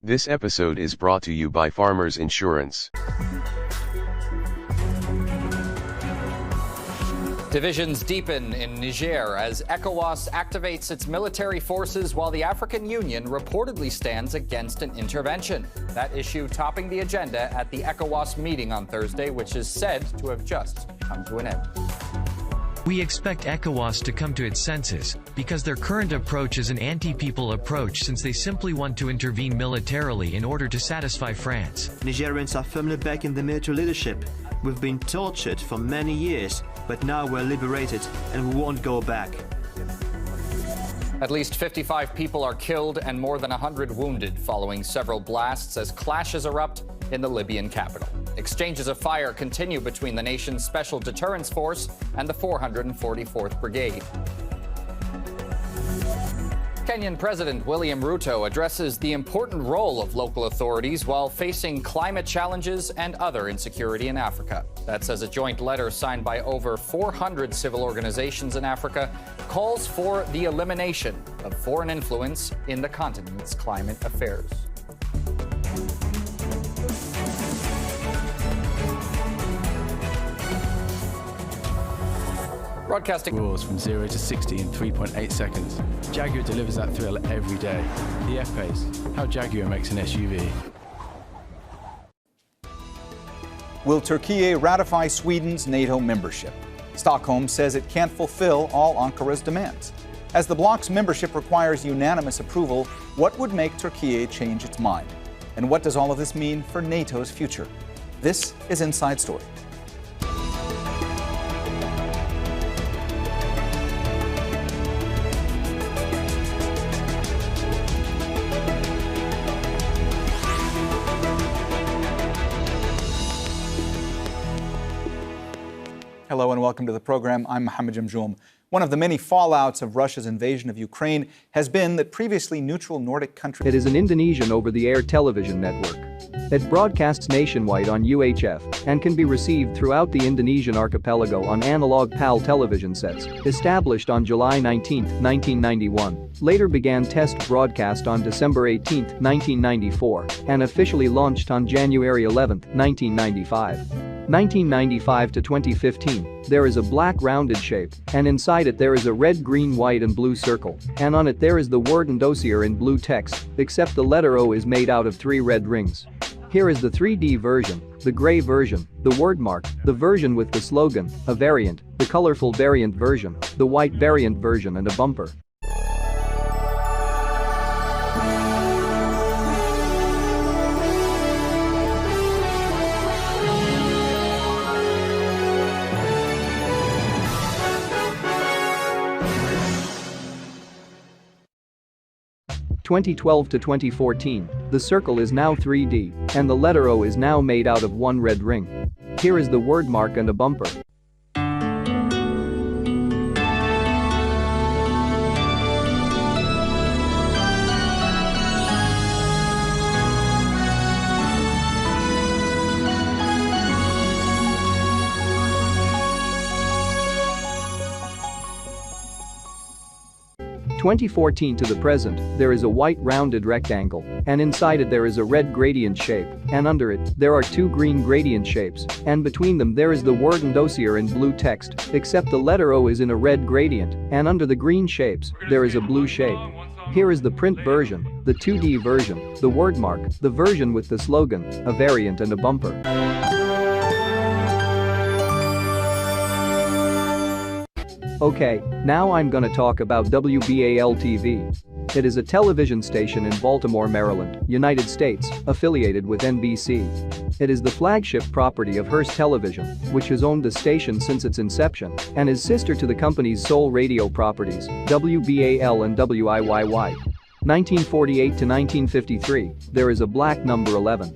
This episode is brought to you by Farmers Insurance. Divisions deepen in Niger as ECOWAS activates its military forces while the African Union reportedly stands against an intervention. That issue topping the agenda at the ECOWAS meeting on Thursday, which is said to have just come to an end. We expect ECOWAS to come to its senses, because their current approach is an anti-people approach since they simply want to intervene militarily in order to satisfy France. Nigerians are firmly back in the military leadership. We've been tortured for many years, but now we're liberated and we won't go back. At least 55 people are killed and more than 100 wounded following several blasts as clashes erupt in the Libyan capital. Exchanges of fire continue between the nation's Special Deterrence Force and the 444th Brigade. Kenyan President William Ruto addresses the important role of local authorities while facing climate challenges and other insecurity in Africa. That says a joint letter signed by over 400 civil organizations in Africa calls for the elimination of foreign influence in the continent's climate affairs. Broadcasting roars from 0 to 60 in 3.8 seconds. Jaguar delivers that thrill every day. The F-Pace, how Jaguar makes an SUV. Will Turkey ratify Sweden's NATO membership? Stockholm says it can't fulfill all Ankara's demands. As the bloc's membership requires unanimous approval, what would make Turkey change its mind? And what does all of this mean for NATO's future? This is Inside Story. Hello and welcome to the program. I'm Mohammed Jamjoom. One of the many fallouts of Russia's invasion of Ukraine has been that previously neutral Nordic countries. It is an Indonesian over-the-air television network. It broadcasts nationwide on UHF and can be received throughout the Indonesian archipelago on analog PAL television sets, established on July 19, 1991, later began test broadcast on December 18, 1994, and officially launched on January 11, 1995. 1995 to 2015, there is a black rounded shape, and inside it there is a red, green, white and blue circle, and on it there is the word Indosiar in blue text, except the letter O is made out of 3 red rings. Here is the 3D version, the gray version, the word mark, the version with the slogan, a variant, the colorful variant version, the white variant version and a bumper. (2012 to 2014), the circle is now 3D, and the letter O is now made out of 1 red ring. Here is the word mark and a bumper. (2014 to the present), there is a white rounded rectangle, and inside it there is a red gradient shape, and under it, there are 2 green gradient shapes, and between them there is the word Indosiar in blue text, except the letter O is in a red gradient, and under the green shapes, there is a blue shape. Here is the print version, the 2D version, the word mark, the version with the slogan, a variant and a bumper. Okay, now I'm gonna talk about WBAL-TV. It is a television station in Baltimore, Maryland, United States, affiliated with NBC. It is the flagship property of Hearst Television, which has owned the station since its inception, and is sister to the company's sole radio properties, WBAL and WIYY. 1948 to 1953, there is a black number 11.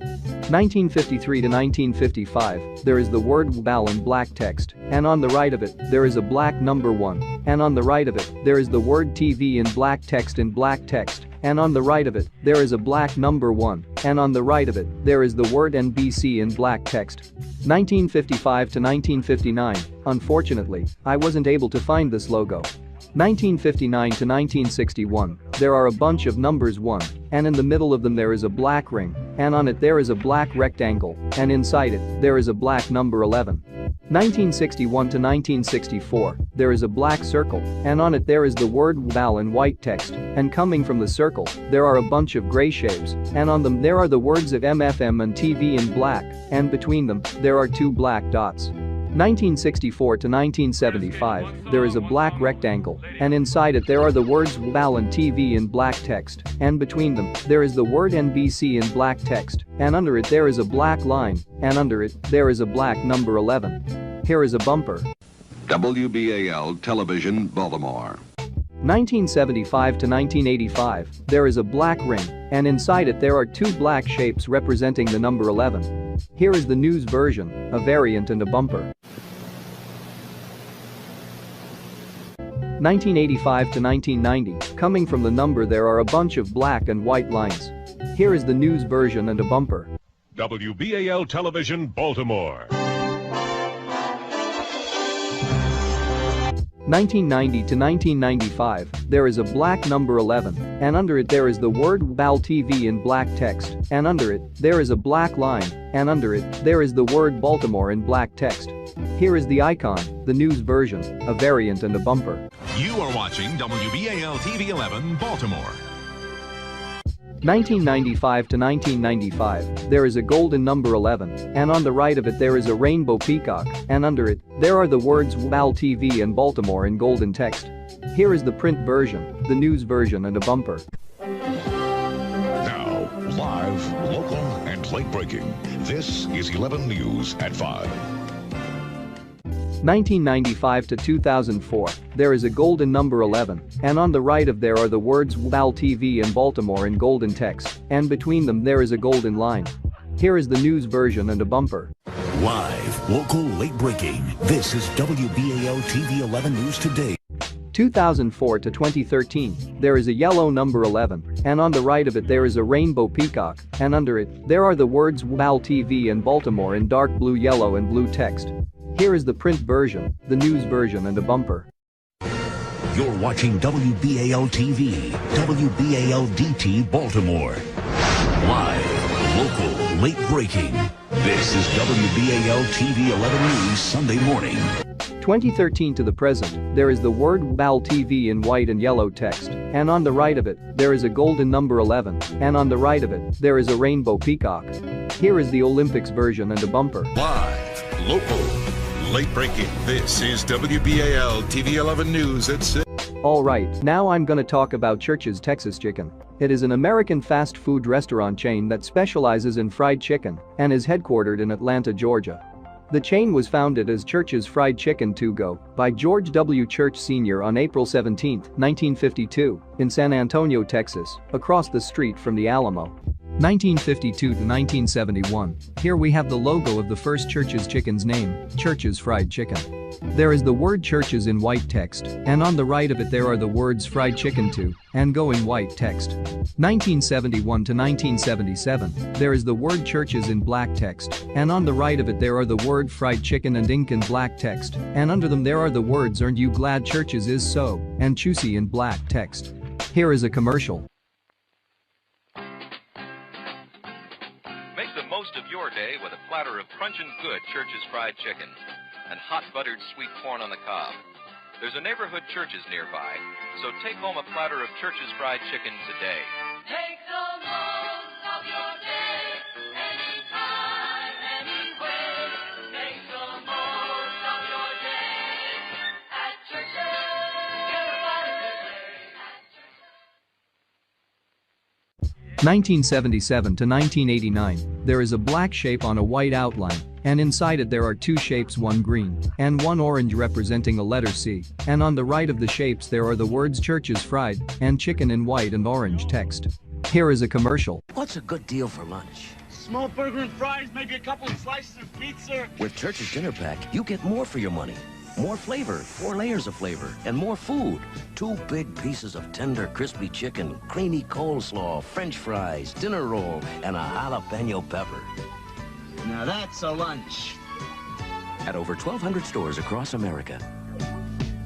1953 to 1955, there is the word WBAL in black text, and on the right of it, there is a black number 1, and on the right of it, there is the word TV in black text, and on the right of it, there is a black number 1, and on the right of it, there is the word NBC in black text. 1955 to 1959, unfortunately, I wasn't able to find this logo. 1959 to 1961, there are a bunch of numbers 1, and in the middle of them there is a black ring, and on it there is a black rectangle, and inside it, there is a black number 11. 1961 to 1964, there is a black circle, and on it there is the word WAL in white text, and coming from the circle, there are a bunch of gray shapes, and on them there are the words of MFM and TV in black, and between them, there are two black dots. 1964 to 1975, there is a black rectangle, and inside it there are the words WAL and TV in black text, and between them, there is the word NBC in black text, and under it there is a black line, and under it, there is a black number 11. Here is a bumper. WBAL Television, Baltimore. 1975 to 1985, there is a black ring, and inside it there are two black shapes representing the number 11. Here is the news version, a variant and a bumper. 1985 to 1990, coming from the number there are a bunch of black and white lines. Here is the news version and a bumper. WBAL Television, Baltimore. 1990 to 1995, there is a black number 11, and under it there is the word WAL TV in black text, and under it, there is a black line, and under it, there is the word Baltimore in black text. Here is the icon, the news version, a variant and a bumper. You are watching WBAL TV 11, Baltimore. 1995 to 1995, there is a golden number 11, and on the right of it there is a rainbow peacock, and under it, there are the words WAL TV and Baltimore in golden text. Here is the print version, the news version and a bumper. Now, live, local, and late breaking. This is 11 News at 5. 1995 to 2004, there is a golden number 11, and on the right of there are the words WAL TV and Baltimore in golden text, and between them there is a golden line. Here is the news version and a bumper. Live, local, late breaking. This is WBAL TV 11 News Today. 2004 to 2013, there is a yellow number 11, and on the right of it there is a rainbow peacock, and under it, there are the words WAL TV and Baltimore in dark blue, yellow and blue text. Here is the print version, the news version and a bumper. You're watching WBAL TV, WBAL DT Baltimore. Live, local, late breaking. This is WBAL TV 11 News Sunday morning. 2013 to the present, there is the word WAL TV in white and yellow text, and on the right of it, there is a golden number 11, and on the right of it, there is a rainbow peacock. Here is the Olympics version and a bumper. Live, local, late breaking. This is WBAL TV 11 News at 6. Alright, now I'm gonna talk about Church's Texas Chicken. It is an American fast food restaurant chain that specializes in fried chicken and is headquartered in Atlanta, Georgia. The chain was founded as Church's Fried Chicken To Go by George W. Church Sr. on April 17, 1952, in San Antonio, Texas, across the street from the Alamo. 1952 to 1971, here we have the logo of the first Church's Chicken's name, Church's Fried Chicken. There is the word Church's in white text, and on the right of it there are the words Fried Chicken To and Go in white text. 1971 to 1977, there is the word Church's in black text, and on the right of it there are the word Fried Chicken and ink in black text, and under them there are the words Aren't You Glad Church's Is So and Choosy in black text. Here is a commercial. Make the most of your day with a platter of crunchin' good Church's Fried Chicken and hot buttered sweet corn on the cob. There's a neighborhood Church's nearby, so take home a platter of Church's Fried Chicken today. Take the most of your day, anytime, anywhere. Make the most of your day at Church's. Get a bite today at Church's. 1977 to 1989, there is a black shape on a white outline, and inside it there are two shapes, one green and one orange representing a letter C, and on the right of the shapes there are the words Church's Fried and Chicken in white and orange text. Here is a commercial. What's a good deal for lunch? Small burger and fries, maybe a couple of slices of pizza. With Church's Dinner Pack, you get more for your money. More flavor, 4 layers of flavor, and more food. 2 big pieces of tender, crispy chicken, creamy coleslaw, French fries, dinner roll, and a jalapeno pepper. Now that's a lunch. At over 1,200 stores across America.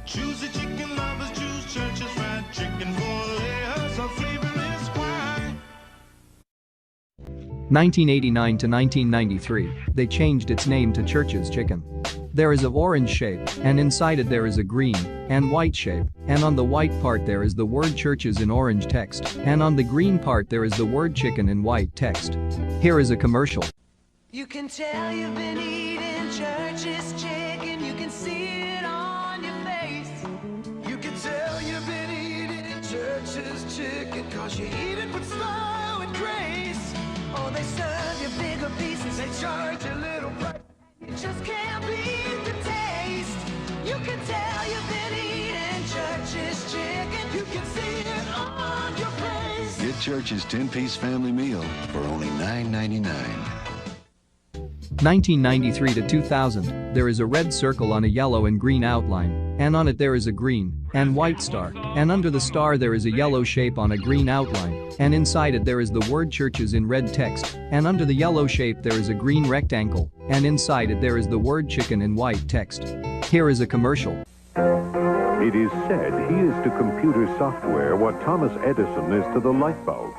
Choose the chicken lovers, choose Church's Fried Chicken for layers of flavor is why. 1989 to 1993, they changed its name to Church's Chicken. There is of orange shape, and inside it there is a green and white shape, and on the white part there is the word Church's in orange text, and on the green part there is the word chicken in white text. Here is a commercial. You can tell you've been eating Church's chicken. You can see it on your face. You can tell you've been eating Church's chicken, 'cause you eat it with style and grace. Oh, they serve you bigger pieces. They charge a little price. You just can't beat the taste. You can tell you've been eating Church's chicken. You can see it on your face. Get Church's 10-piece family meal for only $9.99. 1993 to 2000, there is a red circle on a yellow and green outline, and on it there is a green and white star, and under the star there is a yellow shape on a green outline, and inside it there is the word Church's in red text, and under the yellow shape there is a green rectangle, and inside it there is the word chicken in white text. Here is a commercial. It is said he is to computer software what Thomas Edison is to the light bulb.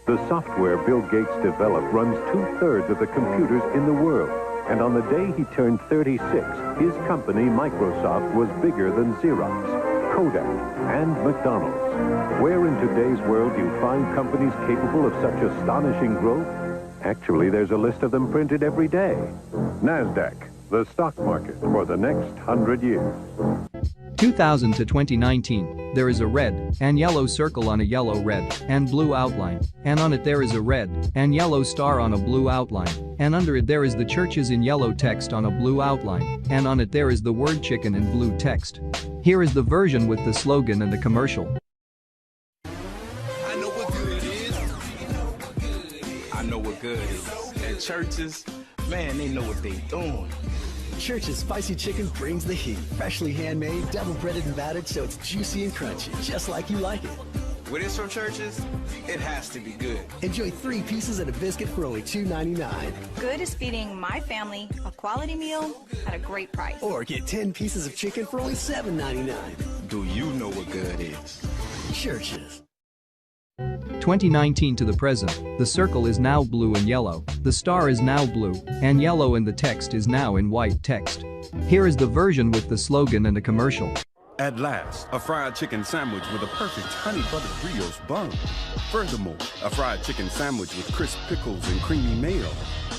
The software Bill Gates developed runs 2/3 of the computers in the world, and on the day he turned 36, his company, Microsoft, was bigger than Xerox, Kodak, and McDonald's. Where in today's world do you find companies capable of such astonishing growth? Actually, there's a list of them printed every day. NASDAQ, the stock market for the next 100 years. 2000 to 2019, there is a red and yellow circle on a yellow, red, and blue outline, and on it there is a red and yellow star on a blue outline, and under it there is the Church's in yellow text on a blue outline, and on it there is the word chicken in blue text. Here is the version with the slogan and the commercial. I know what good is. I know what good is. At Church's, man, they know what they doing. Church's spicy chicken brings the heat. Freshly handmade, double breaded and battered so it's juicy and crunchy, just like you like it. When it's from Church's, it has to be good. Enjoy 3 pieces and a biscuit for only $2.99. Good is feeding my family a quality meal at a great price. Or get 10 pieces of chicken for only $7.99. Do you know what good is? Church's. 2019 to the present, the circle is now blue and yellow, the star is now blue and yellow, and the text is now in white text. Here is the version with the slogan and the commercial. At last, a fried chicken sandwich with a perfect honey butter brioche bun. Furthermore, a fried chicken sandwich with crisp pickles and creamy mayo.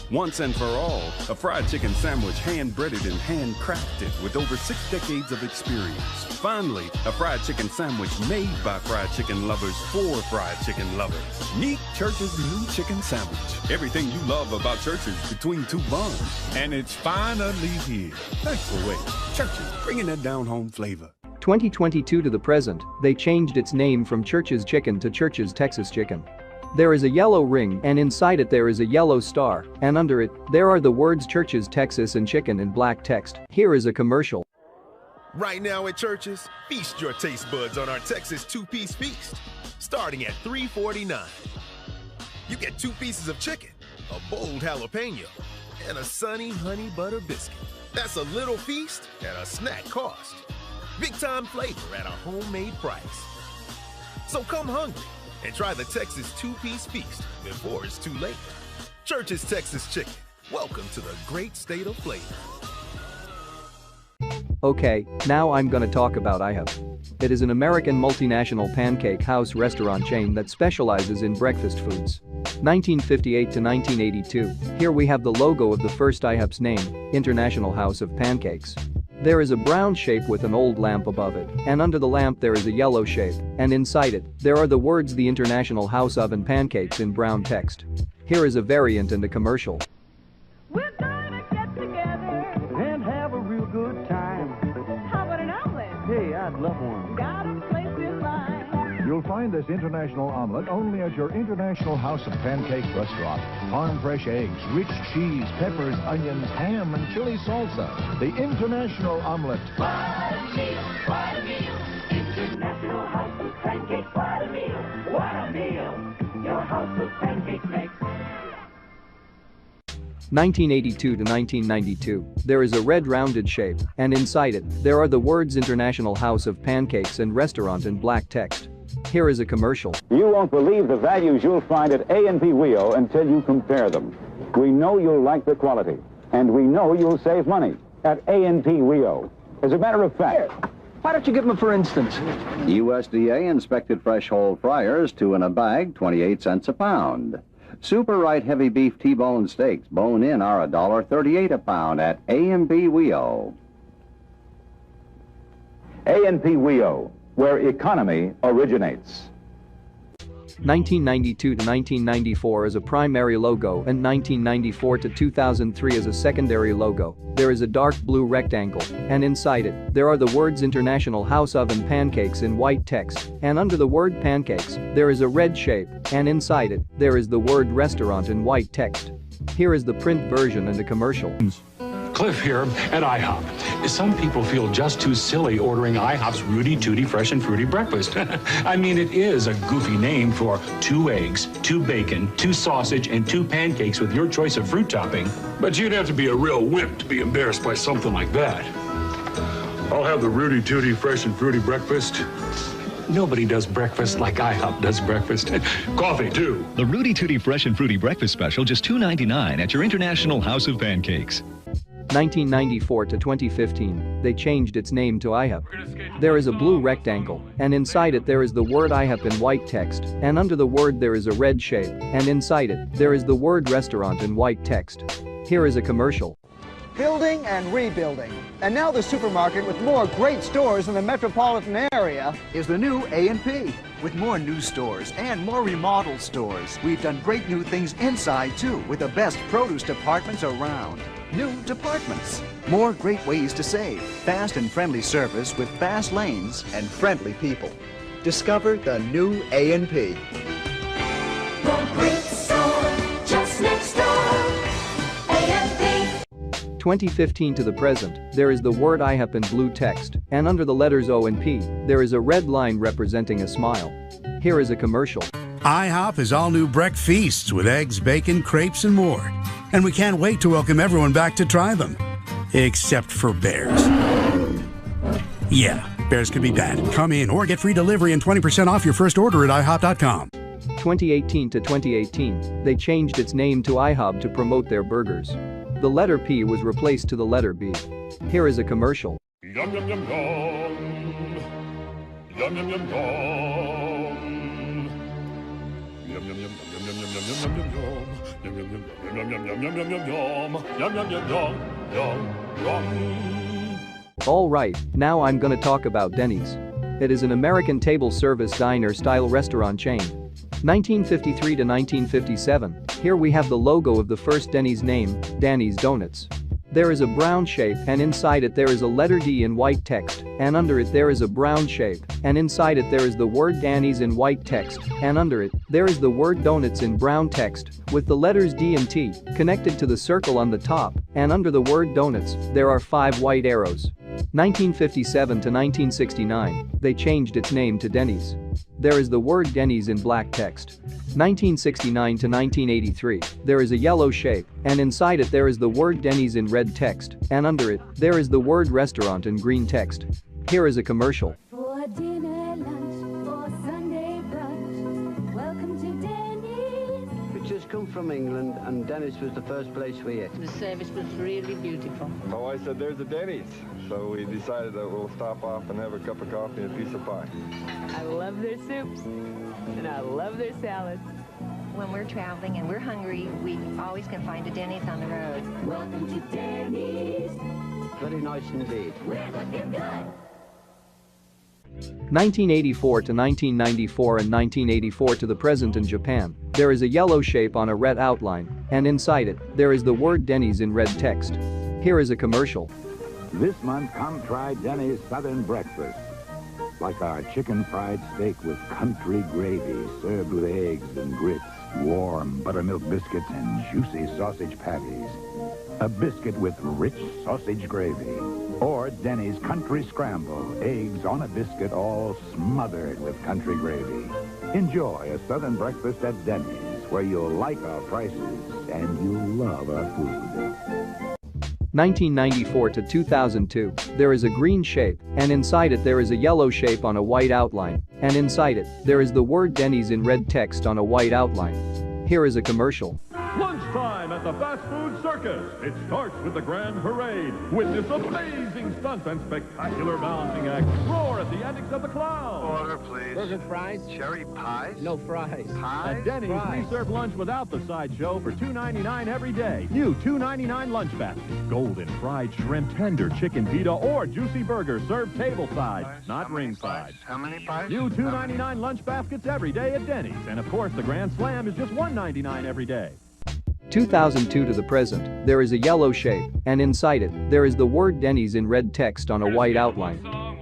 Once and for all, a fried chicken sandwich hand-breaded and handcrafted with over 6 decades of experience. Finally, a fried chicken sandwich made by fried chicken lovers for fried chicken lovers. Meet Church's new chicken sandwich. Everything you love about Church's between 2 buns. And it's finally here. Thanks for waiting. Church's, bringing that down-home flavor. 2022 to the present, they changed its name from Church's Chicken to Church's Texas Chicken. There is a yellow ring, and inside it there is a yellow star, and under it, there are the words Church's Texas and chicken in black text. Here is a commercial. Right now at Church's, feast your taste buds on our Texas 2-piece feast, starting at $3.49. You get 2 pieces of chicken, a bold jalapeno, and a sunny honey butter biscuit. That's a little feast at a snack cost. Big time flavor at a homemade price. So come hungry and try the Texas 2-piece feast before it's too late. Church's Texas Chicken. Welcome to the great state of flavor. Okay, now I'm gonna talk about IHOP. It is an American multinational pancake house restaurant chain that specializes in breakfast foods. 1958 to 1982, here we have the logo of the first IHOP's name, International House of Pancakes. There is a brown shape with an old lamp above it, and under the lamp there is a yellow shape, and inside it, there are the words the International House Oven Pancakes in brown text. Here is a variant and a commercial. We're gonna get together And have a real good time. How about an omelet? Hey, I'd love one. Got a place in mind. You'll find this international omelet only at your International House of Pancake restaurant. Farm fresh eggs, rich cheese, peppers, onions, ham, and chili salsa. The International Omelet. What a meal, what a meal. International House of Pancakes, what a meal, what a meal. Your House of Pancakes makes. 1982 to 1992, there is a red rounded shape, and inside it, there are the words International House of Pancakes and Restaurant in black text. Here is a commercial. You won't believe the values you'll find at A&P WIO until you compare them. We know you'll like the quality, and we know you'll save money at A&P WIO. As a matter of fact... Why don't you give them a for instance? USDA inspected fresh whole fryers, 2 in a bag, 28 cents a pound. Super Right heavy beef T-bone steaks, bone-in, are $1.38 a pound at A&P WIO. A&P WIO, where economy originates. 1992 to 1994 as a primary logo and 1994 to 2003 as a secondary logo. There is a dark blue rectangle, and inside it, there are the words International House Oven Pancakes in white text, and under the word pancakes, there is a red shape, and inside it, there is the word restaurant in white text. Here is the print version and a commercial. Cliff here at IHOP. Some people feel just too silly ordering IHOP's Rudy Tooty Fresh and Fruity Breakfast. I mean, it is a goofy name for 2 eggs, 2 bacon, 2 sausage, and 2 pancakes with your choice of fruit topping. But you'd have to be a real wimp to be embarrassed by something like that. I'll have the Rudy Tooty Fresh and Fruity Breakfast. Nobody does breakfast like IHOP does breakfast. Coffee, too. The Rudy Tooty Fresh and Fruity Breakfast Special, just $2.99 at your International House of Pancakes. 1994 to 2015, they changed its name to IHOP. There is a blue rectangle, and inside it there is the word IHOP in white text, and under the word there is a red shape, and inside it, there is the word restaurant in white text. Here is a commercial. Building and rebuilding. And now the supermarket with more great stores in the metropolitan area is the new A&P. With more new stores and more remodeled stores, we've done great new things inside too, with the best produce departments around. New departments. More great ways to save. Fast and friendly service with fast lanes and friendly people. Discover the new A&P. The great store just next door. A&P. 2015 to the present, there is the word IHOP in blue text, and under the letters O and P, there is a red line representing a smile. Here is a commercial. IHOP is all new Breck Feasts with eggs, bacon, crepes, and more. And we can't wait to welcome everyone back to try them. Except for bears. Yeah, bears can be bad. Come in or get free delivery and 20% off your first order at IHOP.com. 2018 to 2018, they changed its name to IHOB to promote their burgers. The letter P was replaced to the letter B. Here is a commercial. Yum, yum, yum, yum. Yum, yum, yum, yum. Yum, yum, yum, yum, yum, yum, yum, yum, yum, yum. Yum, yum, yum, yum, yum, yum, yum, yum, yum. Yum, yum, yum, yum, yum. Alright, now I'm gonna talk about Denny's. It is an American table service diner-style restaurant chain. 1953 to 1957, here we have the logo of the first Denny's name, Danny's Donuts. There is a brown shape and inside it there is a letter D in white text, and under it there is a brown shape, and inside it there is the word Danny's in white text, and under it, there is the word donuts in brown text, with the letters D and T connected to the circle on the top, and under the word donuts, there are 5 white arrows. 1957 to 1969, they changed its name to Denny's. There is the word Denny's in black text. 1969 to 1983, there is a yellow shape, and inside it there is the word Denny's in red text, and under it, there is the word restaurant in green text. Here is a commercial. For dinner, lunch, for Sunday brunch, welcome to Denny's. We just come from England, and Denny's was the first place we ate. The service was really beautiful. Oh, I said there's a Denny's. So we decided that we'll stop off and have a cup of coffee and a piece of pie. I love their soups, and I love their salads. When we're traveling and we're hungry, we always can find a Denny's on the road. Welcome to Denny's. Very nice indeed. We're looking good. 1984 to 1994 and 1984 to the present in Japan, there is a yellow shape on a red outline, and inside it, there is the word Denny's in red text. Here is a commercial. This month, come try Denny's Southern Breakfast. Like our chicken fried steak with country gravy served with eggs and grits, warm buttermilk biscuits, and juicy sausage patties. A biscuit with rich sausage gravy. Or Denny's Country Scramble, eggs on a biscuit all smothered with country gravy. Enjoy a Southern breakfast at Denny's, where you'll like our prices and you'll love our food. 1994 to 2002, there is a green shape, and inside it there is a yellow shape on a white outline, and inside it, there is the word Denny's in red text on a white outline. Here is a commercial. Lunchtime at the Fast Food Circus. It starts with the Grand Parade. Witness amazing stunts and spectacular balancing acts. Roar at the antics of the clown. Order, please. Burger, fries? Cherry pies? No fries. Pies? At Denny's, we serve lunch without the sideshow for $2.99 every day. New $2.99 lunch basket. Golden fried shrimp, tender chicken pita, or juicy burger served tableside, not ringside. How many pies? New $2.99 lunch baskets every day at Denny's. And of course, the Grand Slam is just $1.99 every day. 2002 to the present, there is a yellow shape, and inside it, there is the word Denny's in red text on a white outline.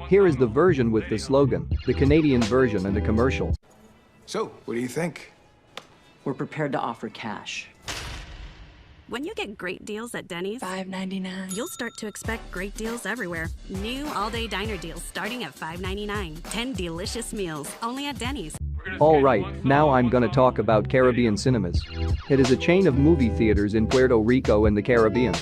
Here is the version with the slogan, the Canadian version and a commercial. So, what do you think? We're prepared to offer cash. When you get great deals at Denny's, $5.99. You'll start to expect great deals everywhere. New all-day diner deals starting at $5.99. 10 delicious meals, only at Denny's. Alright, now I'm gonna talk about Caribbean Cinemas. It is a chain of movie theaters in Puerto Rico and the Caribbean.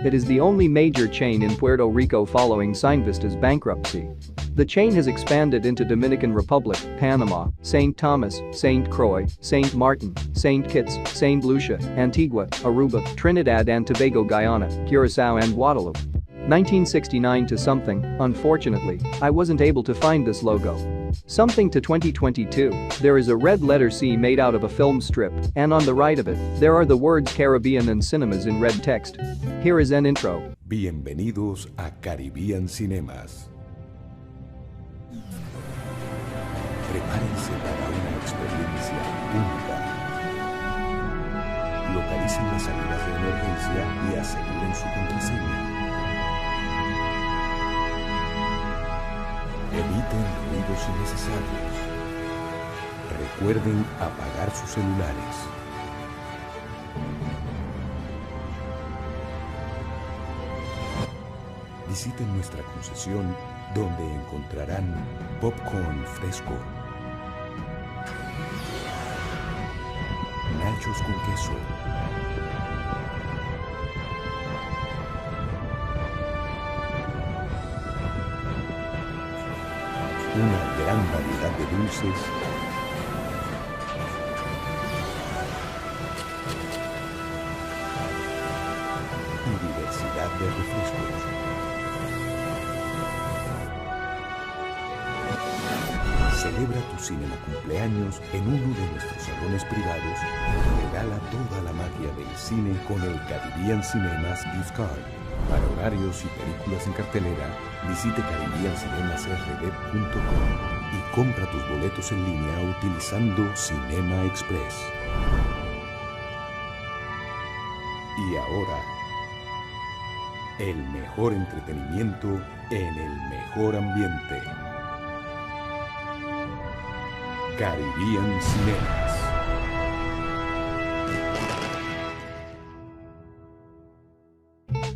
It is the only major chain in Puerto Rico following Cinevista's bankruptcy. The chain has expanded into Dominican Republic, Panama, St. Thomas, St. Croix, St. Martin, St. Kitts, St. Lucia, Antigua, Aruba, Trinidad and Tobago, Guyana, Curacao and Guadeloupe. 1969 to something, unfortunately, I wasn't able to find this logo. Something to 2022, there is a red letter C made out of a film strip, and on the right of it, there are the words Caribbean and Cinemas in red text. Here is an intro. Bienvenidos a Caribbean Cinemas. Prepárense para una experiencia única. Localicen las salidas de emergencia y aseguren su contraseña. Eviten ruidos innecesarios. Recuerden apagar sus celulares. Visiten nuestra concesión donde encontrarán popcorn fresco, nachos con queso, una gran variedad de dulces y diversidad de refrescos. Celebra tu cinema cumpleaños en uno de nuestros salones privados y regala toda la magia del cine con el Caribbean Cinemas Gift Card. Para horarios y películas en cartelera, visite caribbeancinemasrd.com y compra tus boletos en línea utilizando Cinema Express. Y ahora, el mejor entretenimiento en el mejor ambiente. Caribbean Cinemas.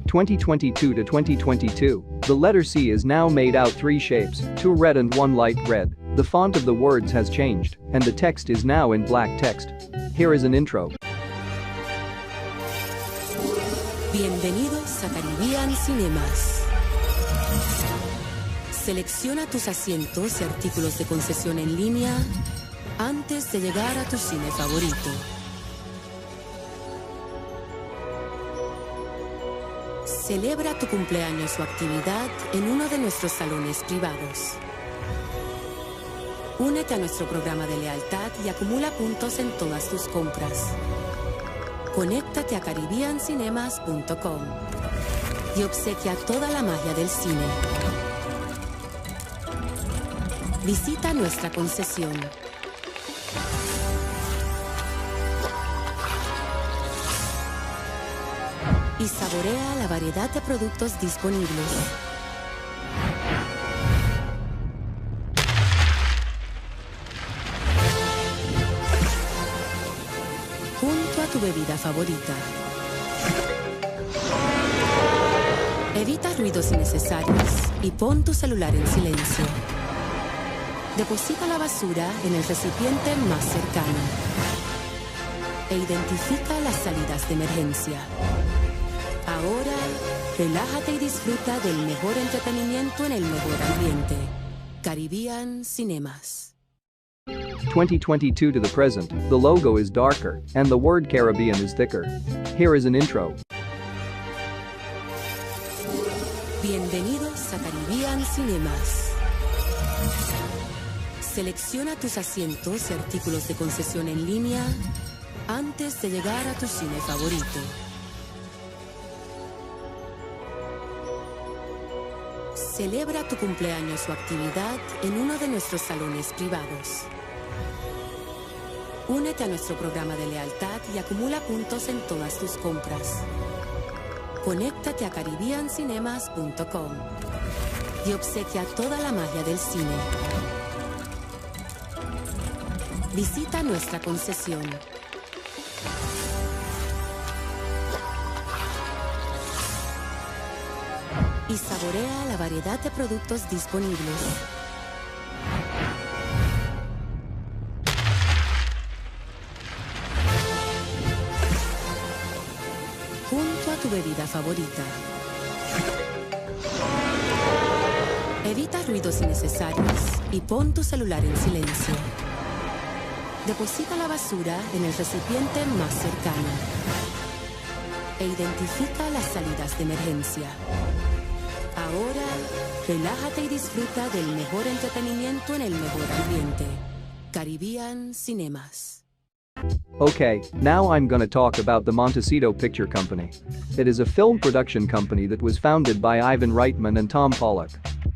(2022 to 2022), the letter C is now made out 3 shapes, 2 red and 1 light red. The font of the words has changed, and the text is now in black text. Here is an intro. Bienvenidos a Caribbean Cinemas. Selecciona tus asientos y artículos de concesión en línea antes de llegar a tu cine favorito. Celebra tu cumpleaños o actividad en uno de nuestros salones privados. Únete a nuestro programa de lealtad y acumula puntos en todas tus compras. Conéctate a caribbeancinemas.com y obsequia toda la magia del cine. Visita nuestra concesión. Y saborea la variedad de productos disponibles. Junto a tu bebida favorita. Evita ruidos innecesarios y pon tu celular en silencio. Deposita la basura en el recipiente más cercano e identifica las salidas de emergencia. Ahora, relájate y disfruta del mejor entretenimiento en el mejor ambiente. Caribbean Cinemas. 2022 to the present, the logo is darker, and the word Caribbean is thicker. Here is an intro. Bienvenidos a Caribbean Cinemas. Selecciona tus asientos y artículos de concesión en línea antes de llegar a tu cine favorito. Celebra tu cumpleaños o actividad en uno de nuestros salones privados. Únete a nuestro programa de lealtad y acumula puntos en todas tus compras. Conéctate a caribbeancinemas.com y obsequia toda la magia del cine. Visita nuestra concesión. Y saborea la variedad de productos disponibles. Junto a tu bebida favorita. Evita ruidos innecesarios y pon tu celular en silencio. Deposita la basura en el recipiente más cercano e identifica las salidas de emergencia. Ahora, relájate y disfruta del mejor entretenimiento en el mejor ambiente. Caribbean Cinemas. Okay, now I'm gonna talk about the Montecito Picture Company. It is a film production company that was founded by Ivan Reitman and Tom Pollock.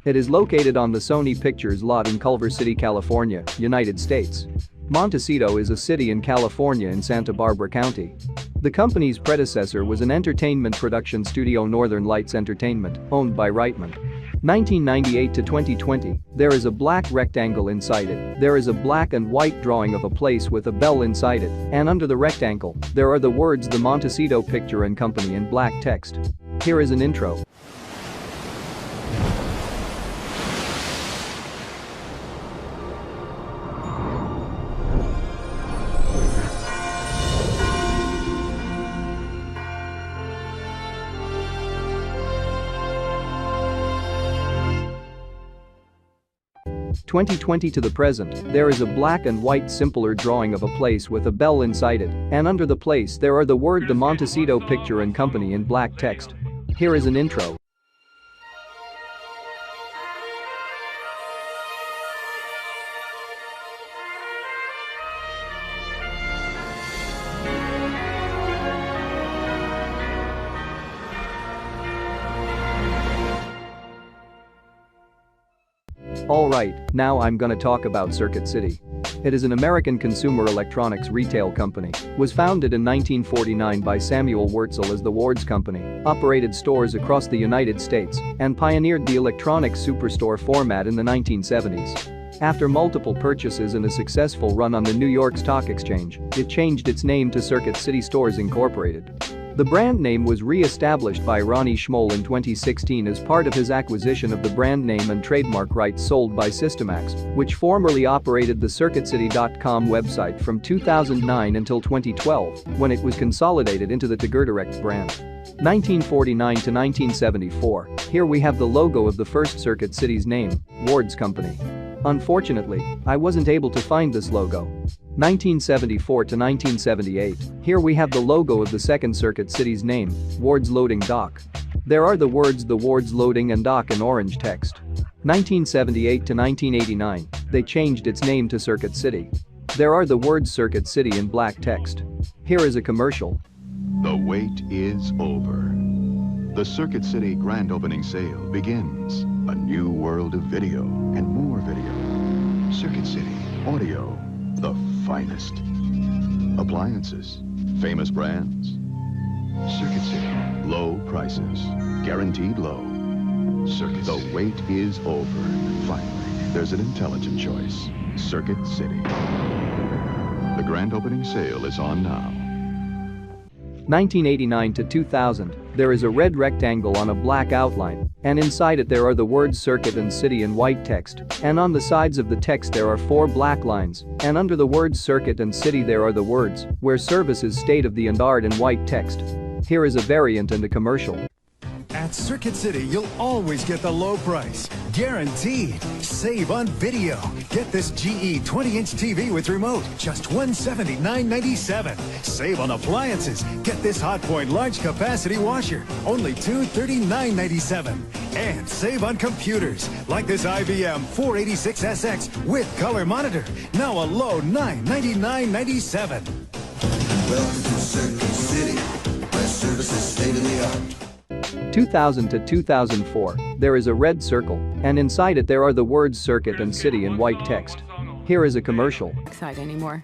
It is located on the Sony Pictures lot in Culver City, California, United States. Montecito is a city in California in Santa Barbara County. The company's predecessor was an entertainment production studio, Northern Lights Entertainment, owned by Reitman. 1998 to 2020, there is a black rectangle inside it, there is a black and white drawing of a place with a bell inside it, and under the rectangle, there are the words The Montecito Picture and Company in black text. Here is an intro. (2020 to the present, there is a black and white simpler drawing of a place with a bell inside it, and under the place there are the word The Montecito Picture and Company in black text. Here is an intro. Alright, now I'm gonna talk about Circuit City. It is an American consumer electronics retail company. Was founded in 1949 by Samuel Wurtzel as the Ward's Company, operated stores across the United States, and pioneered the electronic superstore format in the 1970s. After multiple purchases and a successful run on the New York Stock Exchange, it changed its name to Circuit City Stores Incorporated. The brand name was re-established by Ronnie Schmoll in 2016 as part of his acquisition of the brand name and trademark rights sold by Systemax, which formerly operated the CircuitCity.com website from 2009 until 2012, when it was consolidated into the TigerDirect brand. 1949 to 1974, here we have the logo of the first Circuit City's name, Ward's Company. Unfortunately, I wasn't able to find this logo. 1974 to 1978, here we have the logo of the second Circuit City's name, Ward's Loading Dock. There are the words The Ward's Loading and Dock in orange text. 1978 to 1989, they changed its name to Circuit City. There are the words Circuit City in black text. Here is a commercial. The wait is over. The Circuit City grand opening sale begins. A new world of video and more video. Circuit City audio, the finest. Appliances, famous brands. Circuit City, low prices, guaranteed low. Circuit City. The wait is over. Finally, there's an intelligent choice. Circuit City. The grand opening sale is on now. 1989 to 2000, there is a red rectangle on a black outline, and inside it there are the words Circuit and City in white text, and on the sides of the text there are 4 black lines, and under the words Circuit and City there are the words, where service is state of the art in white text. Here is a variant and a commercial. At Circuit City, you'll always get the low price. Guaranteed. Save on video. Get this GE 20-inch TV with remote, just $179.97. Save on appliances. Get this Hotpoint large capacity washer, only $239.97. And save on computers, like this IBM 486SX with color monitor, now a low $999.97. Welcome to Circuit City, where service is state-of-the-art. 2000 to 2004, there is a red circle, and inside it there are the words Circuit and City in white text. Here is a commercial. Excited anymore.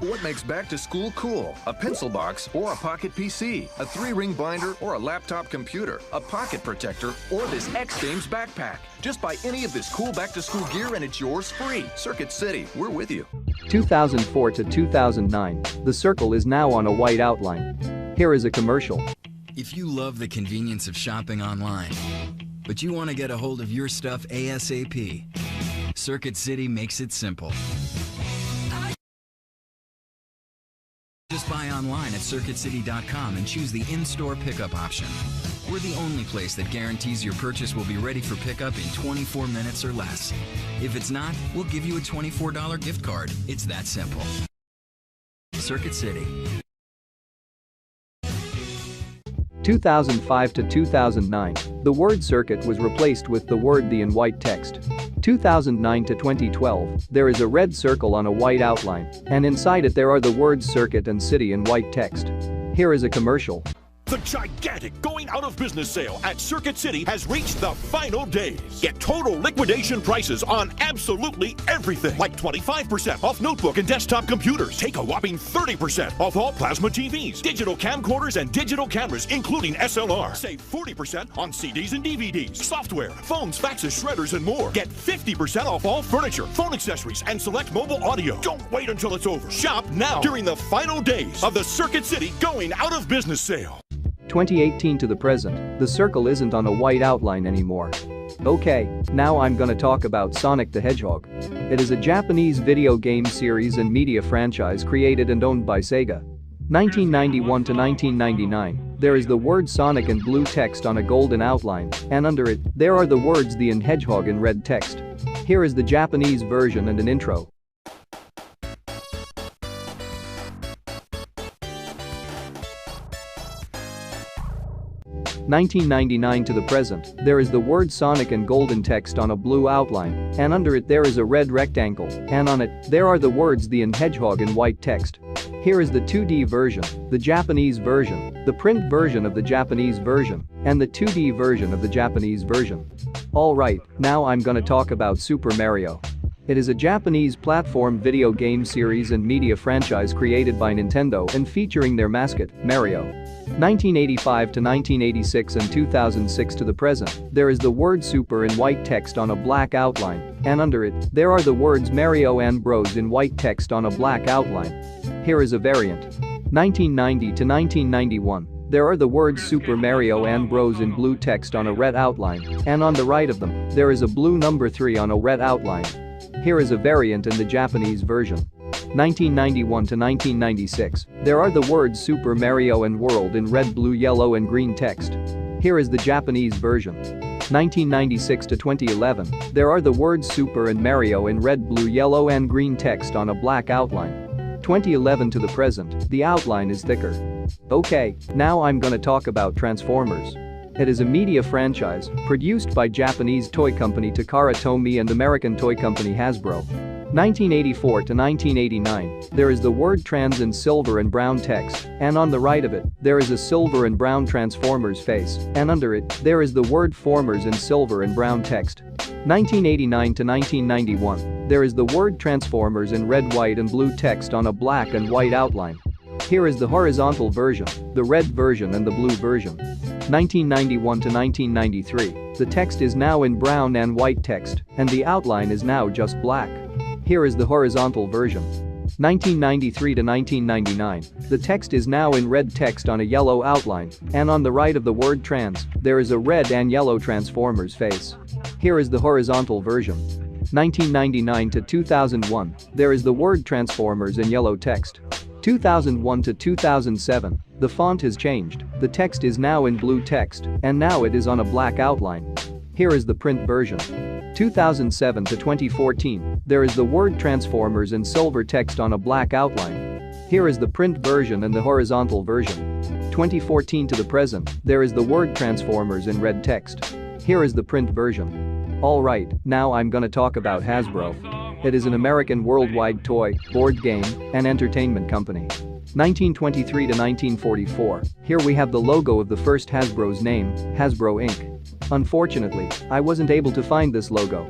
What makes back to school cool? A pencil box or a pocket PC, a 3-ring binder or a laptop computer, a pocket protector or this X Games backpack. Just buy any of this cool back to school gear and it's yours free. Circuit City, we're with you. 2004 to 2009, the circle is now on a white outline. Here is a commercial. If you love the convenience of shopping online, but you want to get a hold of your stuff ASAP, Circuit City makes it simple. Just buy online at CircuitCity.com and choose the in-store pickup option. We're the only place that guarantees your purchase will be ready for pickup in 24 minutes or less. If it's not, we'll give you a $24 gift card. It's that simple. Circuit City. 2005 to 2009, the word Circuit was replaced with the word The in white text. 2009 to 2012, there is a red circle on a white outline, and inside it there are the words Circuit and City in white text. Here is a commercial. The gigantic going out of business sale at Circuit City has reached the final days. Get total liquidation prices on absolutely everything, like 25% off notebook and desktop computers. Take a whopping 30% off all plasma TVs, digital camcorders, and digital cameras, including SLR. Save 40% on CDs and DVDs, software, phones, faxes, shredders, and more. Get 50% off all furniture, phone accessories, and select mobile audio. Don't wait until it's over. Shop now during the final days of the Circuit City going out of business sale. 2018 to the present, the circle isn't on a white outline anymore. Okay, now I'm gonna talk about Sonic the Hedgehog. It is a Japanese video game series and media franchise created and owned by Sega. 1991 to 1999, there is the word Sonic in blue text on a golden outline, and under it, there are the words The and Hedgehog in red text. Here is the Japanese version and an intro. 1999 to the present, there is the word Sonic in golden text on a blue outline, and under it there is a red rectangle, and on it, there are the words The and Hedgehog in white text. Here is the 2D version, the Japanese version, the print version of the Japanese version, and the 2D version of the Japanese version. Alright, now I'm gonna talk about Super Mario. It is a Japanese platform video game series and media franchise created by Nintendo and featuring their mascot, Mario. 1985 to 1986 and 2006 to the present, there is the word Super in white text on a black outline, and under it, there are the words Mario and Bros in white text on a black outline. Here is a variant. 1990 to 1991. There are the words Super Mario and Bros in blue text on a red outline, and on the right of them, there is a blue number 3 on a red outline. Here is a variant in the Japanese version. 1991 to 1996, there are the words Super Mario and World in red, blue, yellow, and green text. Here is the Japanese version. 1996 to 2011, there are the words Super and Mario in red, blue, yellow, and green text on a black outline. 2011 to the present, the outline is thicker. Okay, now I'm gonna talk about Transformers. It is a media franchise produced by Japanese toy company Takara Tomy and American toy company Hasbro. 1984 to 1989, there is the word Trans in silver and brown text, and on the right of it, there is a silver and brown Transformers face, and under it, there is the word Formers in silver and brown text. 1989 to 1991, there is the word Transformers in red, white, and blue text on a black and white outline. Here is the horizontal version, the red version, and the blue version. 1991 to 1993, the text is now in brown and white text, and the outline is now just black. Here is the horizontal version. 1993 to 1999, the text is now in red text on a yellow outline, and on the right of the word Trans, there is a red and yellow Transformers face. Here is the horizontal version. 1999 to 2001, there is the word Transformers in yellow text. 2001 to 2007, the font has changed, the text is now in blue text, and now it is on a black outline. Here is the print version. 2007 to 2014, there is the word Transformers in silver text on a black outline. Here is the print version and the horizontal version. 2014 to the present, there is the word Transformers in red text. Here is the print version. Alright, now I'm gonna talk about Hasbro. It is an American worldwide toy, board game, and entertainment company. 1923 to 1944, here we have the logo of the first Hasbro's name, Hasbro Inc. Unfortunately, I wasn't able to find this logo.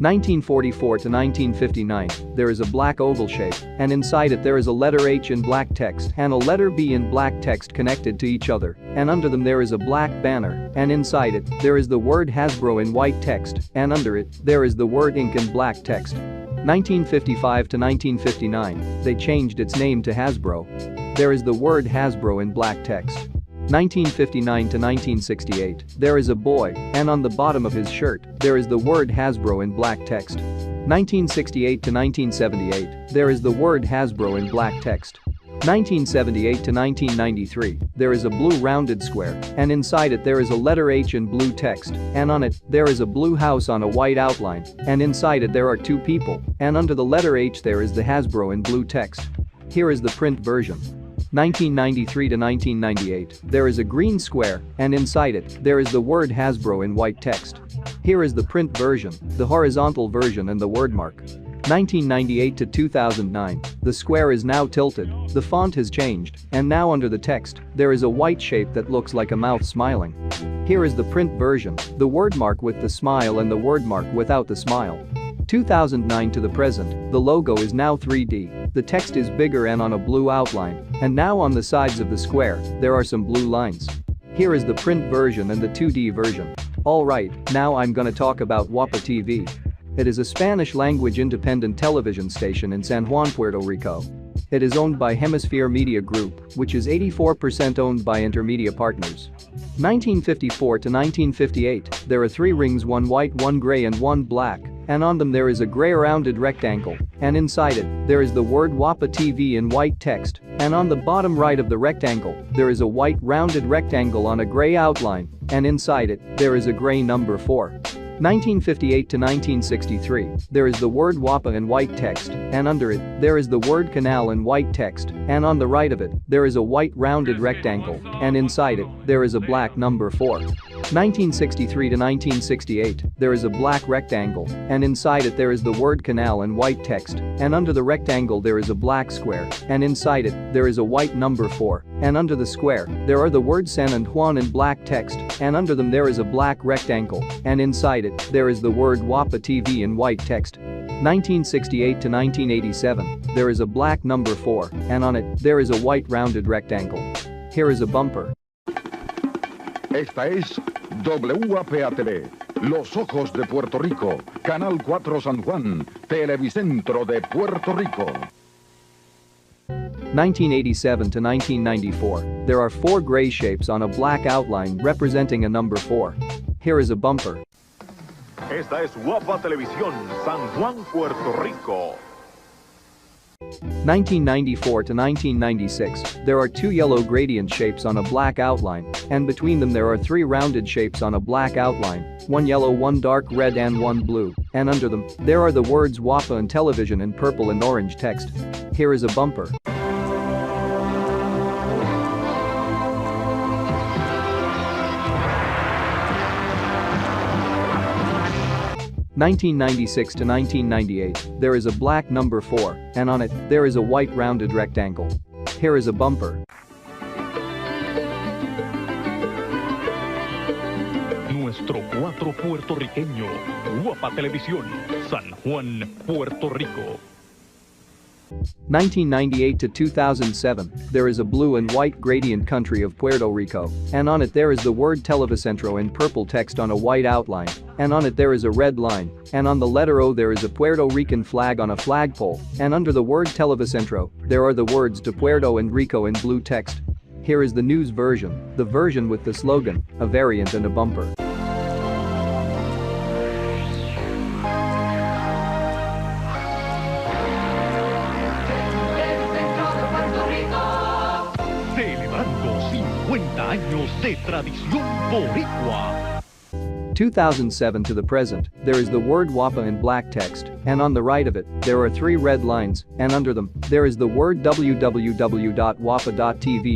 1944 to 1959, there is a black oval shape, and inside it there is a letter H in black text and a letter B in black text connected to each other, and under them there is a black banner, and inside it, there is the word Hasbro in white text, and under it, there is the word Inc in black text. 1955 to 1959, they changed its name to Hasbro. There is the word Hasbro in black text. 1959 to 1968, there is a boy, and on the bottom of his shirt, there is the word Hasbro in black text. 1968 to 1978, there is the word Hasbro in black text. 1978 to 1993, there is a blue rounded square, and inside it there is a letter H in blue text, and on it, there is a blue house on a white outline, and inside it there are two people, and under the letter H there is the Hasbro in blue text. Here is the print version. 1993 to 1998, there is a green square, and inside it, there is the word Hasbro in white text. Here is the print version, the horizontal version and the word mark. 1998 to 2009, the square is now tilted, the font has changed, and now under the text, there is a white shape that looks like a mouth smiling. Here is the print version, the word mark with the smile and the word mark without the smile. 2009 to the present, the logo is now 3D, the text is bigger and on a blue outline, and now on the sides of the square, there are some blue lines. Here is the print version and the 2D version. Alright, now I'm gonna talk about WAPA TV. It is a Spanish-language independent television station in San Juan, Puerto Rico. It is owned by Hemisphere Media Group, which is 84% owned by Intermedia Partners. 1954 to 1958, there are 3 rings, 1 white, 1 gray and 1 black, and on them there is a gray rounded rectangle, and inside it, there is the word WAPA TV in white text, and on the bottom right of the rectangle, there is a white rounded rectangle on a gray outline, and inside it, there is a gray number 4. 1958 to 1963, there is the word WAPA in white text, and under it, there is the word canal in white text, and on the right of it, there is a white rounded rectangle, and inside it, there is a black number 4. 1963 to 1968, there is a black rectangle, and inside it there is the word canal in white text, and under the rectangle there is a black square, and inside it, there is a white number 4, and under the square, there are the words San and Juan in black text, and under them there is a black rectangle, and inside it, there is the word WAPA TV in white text. 1968 to 1987, there is a black number 4, and on it, there is a white rounded rectangle. Here is a bumper. Esta es WAPA TV, Los Ojos de Puerto Rico, Canal 4 San Juan, Televicentro de Puerto Rico. 1987 to 1994, there are 4 gray shapes on a black outline representing a number 4. Here is a bumper. Esta es WAPA Televisión, San Juan, Puerto Rico. 1994 to 1996, there are 2 yellow gradient shapes on a black outline, and between them there are 3 rounded shapes on a black outline, 1 yellow, 1 dark red and 1 blue, and under them, there are the words WAPA and television in purple and orange text. Here is a bumper. 1996 to 1998, there is a black number 4, and on it, there is a white rounded rectangle. Here is a bumper. Nuestro 4 puertorriqueño, WAPA Televisión, San Juan, Puerto Rico. 1998 to 2007, there is a blue and white gradient country of Puerto Rico, and on it there is the word Televicentro in purple text on a white outline, and on it there is a red line, and on the letter O there is a Puerto Rican flag on a flagpole, and under the word Televicentro, there are the words De Puerto and Rico in blue text. Here is the news version, the version with the slogan, a variant and a bumper. Del centro de Puerto Rico años de tradición boricua. 2007 to the present, there is the word WAPA in black text, and on the right of it, there are 3 red lines, and under them, there is the word www.wapa.tv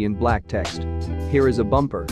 in black text. Here is a bumper.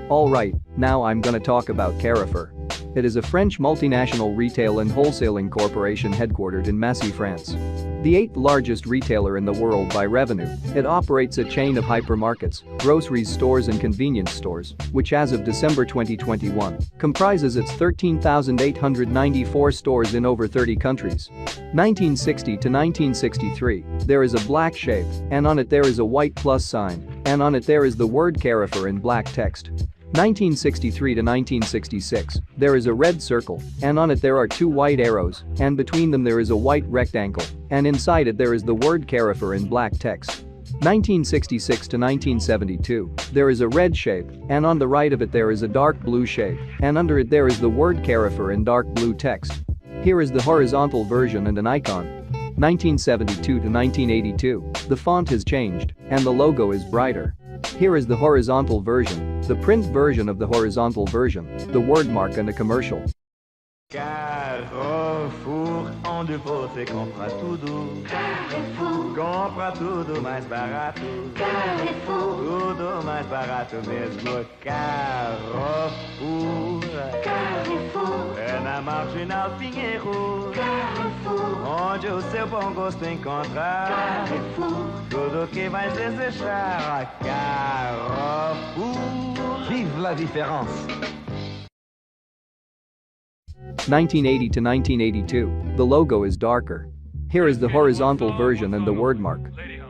Alright, now I'm gonna talk about Carrefour. It is a French multinational retail and wholesaling corporation headquartered in Massy, France. The 8th largest retailer in the world by revenue, it operates a chain of hypermarkets, groceries stores and convenience stores, which as of December 2021, comprises its 13,894 stores in over 30 countries. 1960 to 1963, there is a black shape, and on it there is a white plus sign, and on it there is the word Carrefour in black text. 1963 to 1966, there is a red circle, and on it there are 2 white arrows, and between them there is a white rectangle, and inside it there is the word Carrefour in black text. 1966 to 1972, there is a red shape, and on the right of it there is a dark blue shape, and under it there is the word Carrefour in dark blue text. Here is the horizontal version and an icon. 1972 to 1982, the font has changed, and the logo is brighter. Here is the horizontal version, the print version of the horizontal version, the word mark and a commercial. Carrefour, onde você compra tudo. Carrefour, compra tudo mais barato. Carrefour, tudo mais barato mesmo. Carrefour, Carrefour, é na Marginal Pinheiro. Carrefour, onde o seu bom gosto encontra. Carrefour, tudo que vai desejar. Carrefour, vive la différence. 1980 to 1982, the logo is darker. Here is the horizontal version and the word mark.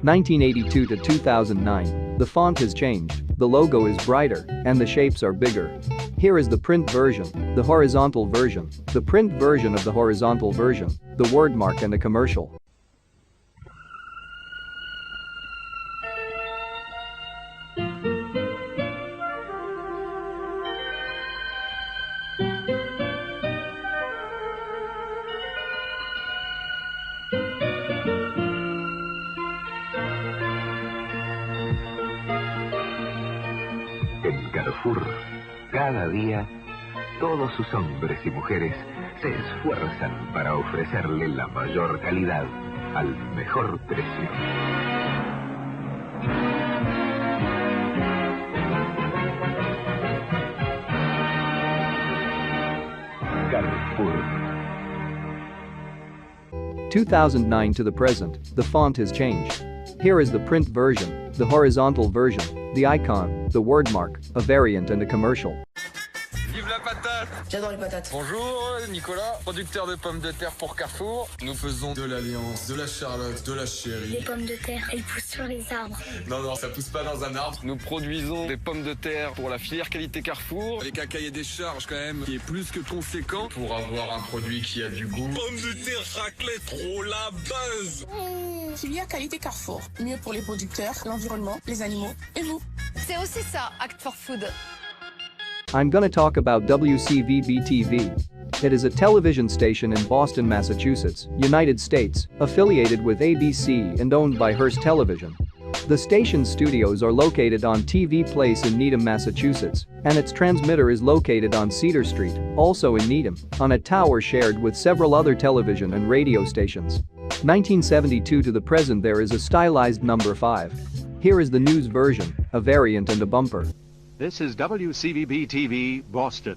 1982 to 2009, the font has changed, the logo is brighter, and the shapes are bigger. Here is the print version, the horizontal version, the print version of the horizontal version, the word mark and a commercial. En Carrefour, cada día, todos sus hombres y mujeres se esfuerzan para ofrecerle la mayor calidad al mejor precio. Carrefour. 2009 to the present, the font has changed. Here is the print version, the horizontal version, the icon, the word mark, a variant and a commercial. Vive la patate! J'adore les patates. Bonjour, Nicolas, producteur de pommes de terre pour Carrefour. Nous faisons de l'Alliance, de la Charlotte, de la Chérie. Les pommes de terre, elles poussent sur les arbres. Non, ça pousse pas dans un arbre. Nous produisons des pommes de terre pour la filière qualité Carrefour. Avec un cahier des charges quand même qui est plus que conséquent pour avoir un produit qui a du goût. Pommes de terre raclette, trop la buzz! Filière qualité Carrefour. Mieux pour les producteurs, l'environnement, les animaux et vous. C'est aussi ça, Act for Food. I'm gonna talk about WCVB-TV. It is a television station in Boston, Massachusetts, United States, affiliated with ABC and owned by Hearst Television. The station's studios are located on TV Place in Needham, Massachusetts, and its transmitter is located on Cedar Street, also in Needham, on a tower shared with several other television and radio stations. 1972 to the present, there is a stylized number 5. Here is the news version, a variant and a bumper. This is WCVB-TV, Boston.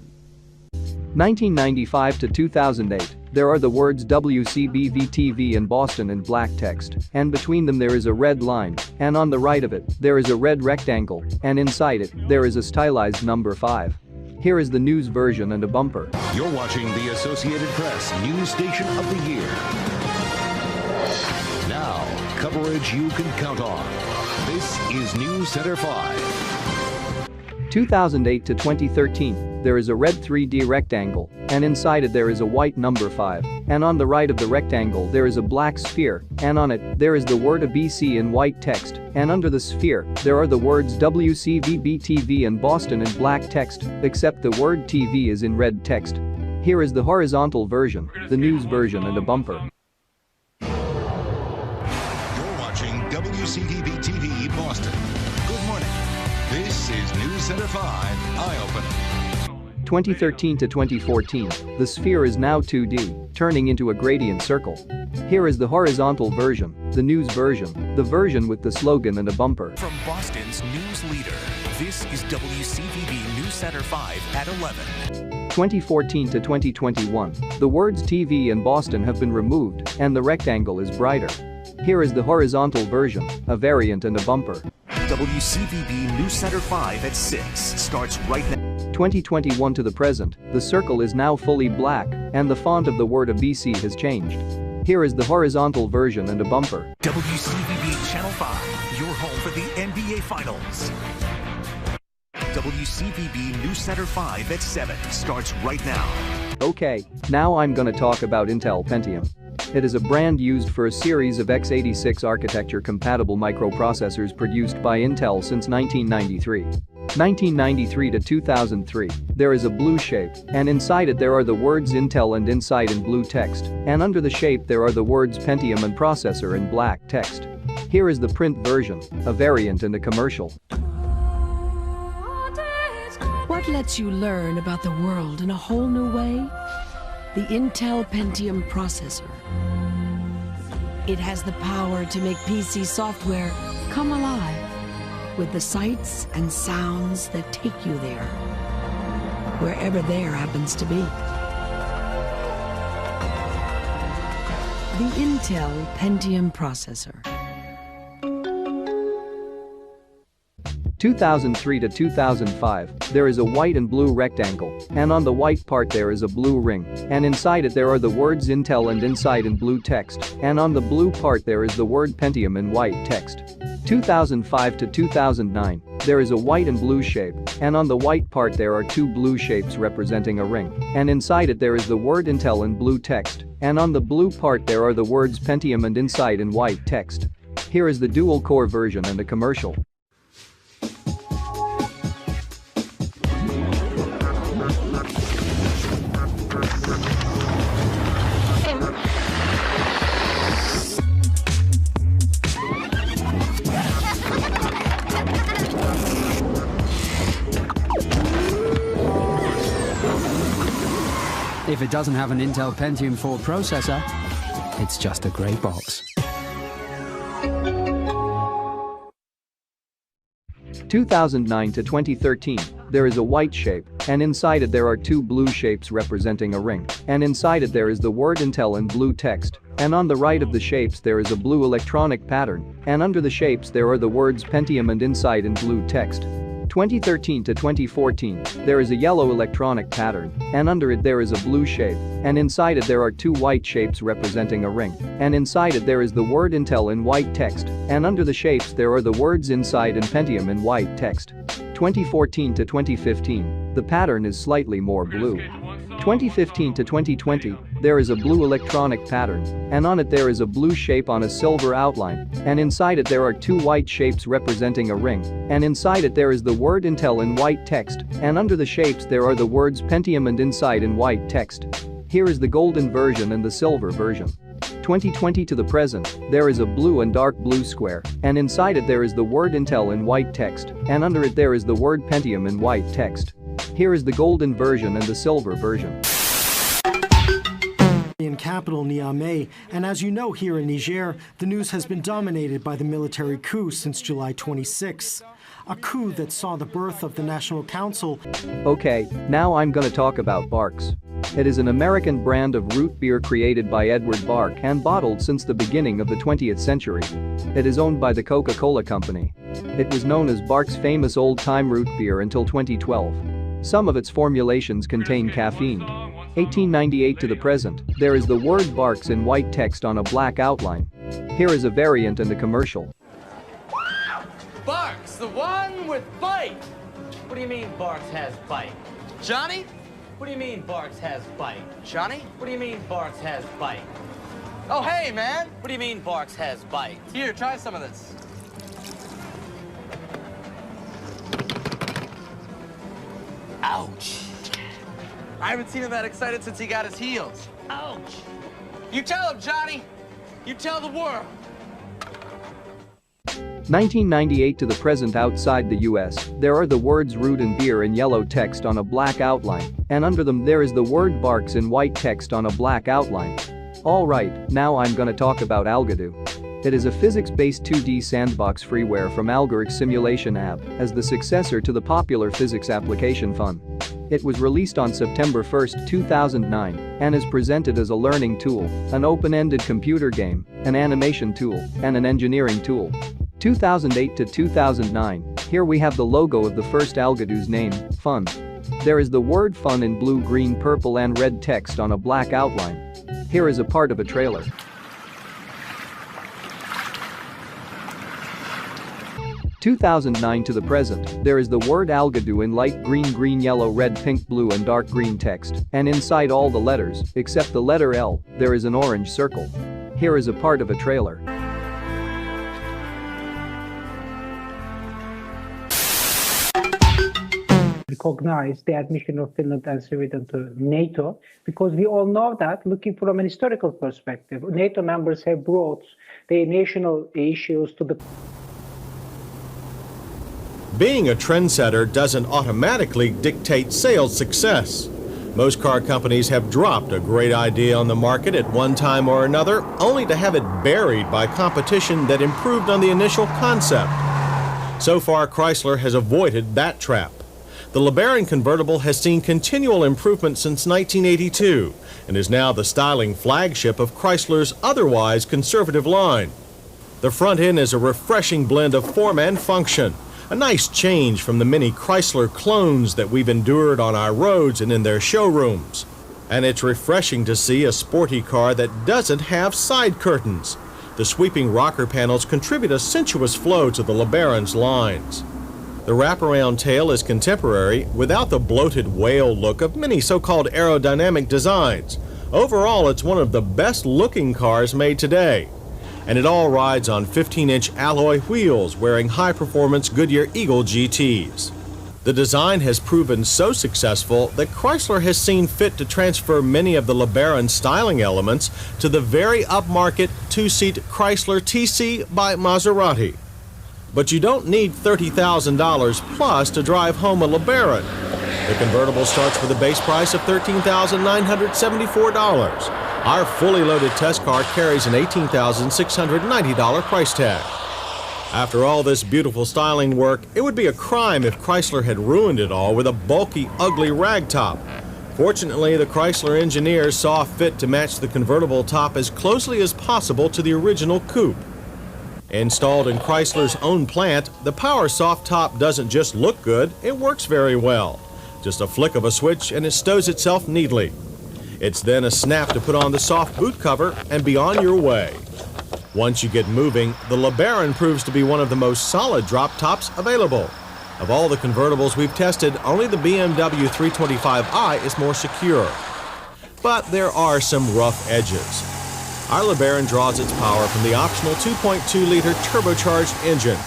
1995 to 2008, there are the words WCBV-TV in Boston in black text, and between them there is a red line, and on the right of it, there is a red rectangle, and inside it, there is a stylized number 5. Here is the news version and a bumper. You're watching the Associated Press News Station of the Year. Now, coverage you can count on. This is News Center 5. 2008 to 2013, there is a red 3D rectangle, and inside it there is a white number 5, and on the right of the rectangle there is a black sphere, and on it, there is the word ABC in white text, and under the sphere, there are the words WCVB-TV and Boston in black text, except the word TV is in red text. Here is the horizontal version, the news version, and a bumper. You're watching WCTV-TV Boston. Good morning. This is News Center 5 Eye-Opener. 2013 to 2014, the sphere is now 2D, turning into a gradient circle. Here is the horizontal version, the news version, the version with the slogan and a bumper. From Boston's news leader, this is WCVB News Center 5 at 11. 2014 to 2021, the words TV and Boston have been removed, and the rectangle is brighter. Here is the horizontal version, a variant and a bumper. WCVB News Center 5 at 6 starts right now. 2021 to the present, the circle is now fully black, and the font of the word ABC has changed. Here is the horizontal version and a bumper. WCVB Channel 5, your home for the NBA Finals. WCVB News Center 5 at 7 starts right now. Okay, now I'm gonna talk about Intel Pentium. It is a brand used for a series of x86 architecture-compatible microprocessors produced by Intel since 1993. 1993 to 2003, there is a blue shape, and inside it there are the words Intel and Inside in blue text, and under the shape there are the words Pentium and Processor in black text. Here is the print version, a variant and a commercial. What lets you learn about the world in a whole new way? The Intel Pentium processor. It has the power to make PC software come alive with the sights and sounds that take you there, wherever there happens to be. The Intel Pentium processor. 2003 to 2005, there is a white and blue rectangle, and on the white part there is a blue ring, and inside it there are the words Intel and Inside in blue text, and on the blue part there is the word Pentium in white text. 2005 to 2009, there is a white and blue shape, and on the white part there are two blue shapes representing a ring, and inside it there is the word Intel in blue text, and on the blue part there are the words Pentium and Inside in white text. Here is the dual-core version and a commercial. If it doesn't have an Intel Pentium 4 processor, it's just a grey box. 2009 to 2013, there is a white shape, and inside it there are two blue shapes representing a ring, and inside it there is the word Intel in blue text, and on the right of the shapes there is a blue electronic pattern, and under the shapes there are the words Pentium and Inside in blue text. 2013 to 2014, there is a yellow electronic pattern, and under it there is a blue shape, and inside it there are two white shapes representing a ring, and inside it there is the word Intel in white text, and under the shapes there are the words Inside and Pentium in white text. 2014 to 2015, the pattern is slightly more blue. 2015 to 2020, there is a blue electronic pattern, and on it there is a blue shape on a silver outline, and inside it there are two white shapes representing a ring, and inside it there is the word Intel in white text, and under the shapes there are the words Pentium and Inside in white text. Here is the golden version and the silver version. 2020 to the present, there is a blue and dark blue square, and inside it there is the word Intel in white text, and under it there is the word Pentium in white text. Here is the golden version and the silver version. In capital Niamey, and as you know here in Niger, the news has been dominated by the military coup since July 26. A coup that saw the birth of the National Council. Okay, now I'm gonna talk about Barq's. It is an American brand of root beer created by Edward Barq and bottled since the beginning of the 20th century. It is owned by the Coca-Cola Company. It was known as Barq's famous old-time root beer until 2012. Some of its formulations contain caffeine. 1898 to the present, there is the word Barq's in white text on a black outline. Here is a variant and a commercial. Barq's, the one with bite! What do you mean Barq's has bite? Johnny? What do you mean Barq's has bite? Johnny? What do you mean Barq's has bite? Oh, hey, man! What do you mean Barq's has bite? Here, try some of this. Ouch. I haven't seen him that excited since he got his heels. Ouch. You tell him, Johnny. You tell the world. 1998 to the present. Outside the US, there are the words root and beer in yellow text on a black outline, and under them there is the word barks in white text on a black outline. Alright, now I'm gonna talk about Algodo. It is a physics-based 2D sandbox freeware from Algorithmic Simulation App as the successor to the popular physics application Fun. It was released on September 1, 2009, and is presented as a learning tool, an open-ended computer game, an animation tool, and an engineering tool. 2008 to 2009, here we have the logo of the first Algodo's name, Fun. There is the word Fun in blue, green, purple and red text on a black outline. Here is a part of a trailer. (2009) to the present, there is the word Algodo in light green, green, yellow, red, pink, blue and dark green text, and inside all the letters, except the letter L, there is an orange circle. Here is a part of a trailer. Recognize the admission of Finland and Sweden to NATO, because we all know that, looking from an historical perspective, NATO members have brought their national issues to the... Being a trendsetter doesn't automatically dictate sales success. Most car companies have dropped a great idea on the market at one time or another, only to have it buried by competition that improved on the initial concept. So far, Chrysler has avoided that trap. The LeBaron convertible has seen continual improvement since 1982 and is now the styling flagship of Chrysler's otherwise conservative line. The front end is a refreshing blend of form and function, a nice change from the many Chrysler clones that we've endured on our roads and in their showrooms. And it's refreshing to see a sporty car that doesn't have side curtains. The sweeping rocker panels contribute a sensuous flow to the LeBaron's lines. The wraparound tail is contemporary without the bloated whale look of many so-called aerodynamic designs. Overall, it's one of the best-looking cars made today. And it all rides on 15-inch alloy wheels wearing high-performance Goodyear Eagle GTs. The design has proven so successful that Chrysler has seen fit to transfer many of the LeBaron styling elements to the very upmarket two-seat Chrysler TC by Maserati. But you don't need $30,000 plus to drive home a LeBaron. The convertible starts with a base price of $13,974. Our fully loaded test car carries an $18,690 price tag. After all this beautiful styling work, it would be a crime if Chrysler had ruined it all with a bulky, ugly ragtop. Fortunately, the Chrysler engineers saw fit to match the convertible top as closely as possible to the original coupe. Installed in Chrysler's own plant, the Power Soft Top doesn't just look good, it works very well. Just a flick of a switch and it stows itself neatly. It's then a snap to put on the soft boot cover and be on your way. Once you get moving, the LeBaron proves to be one of the most solid drop tops available. Of all the convertibles we've tested, only the BMW 325i is more secure. But there are some rough edges. Our LeBaron draws its power from the optional 2.2-liter turbocharged engine.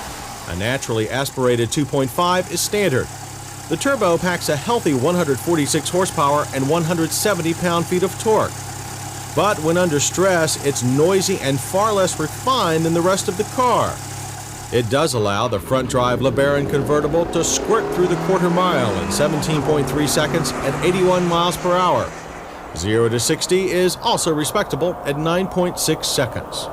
A naturally aspirated 2.5 is standard. The turbo packs a healthy 146 horsepower and 170 pound-feet of torque. But when under stress, it's noisy and far less refined than the rest of the car. It does allow the front-drive LeBaron convertible to squirt through the quarter mile in 17.3 seconds at 81 miles per hour. 0 to 60 is also respectable at 9.6 seconds.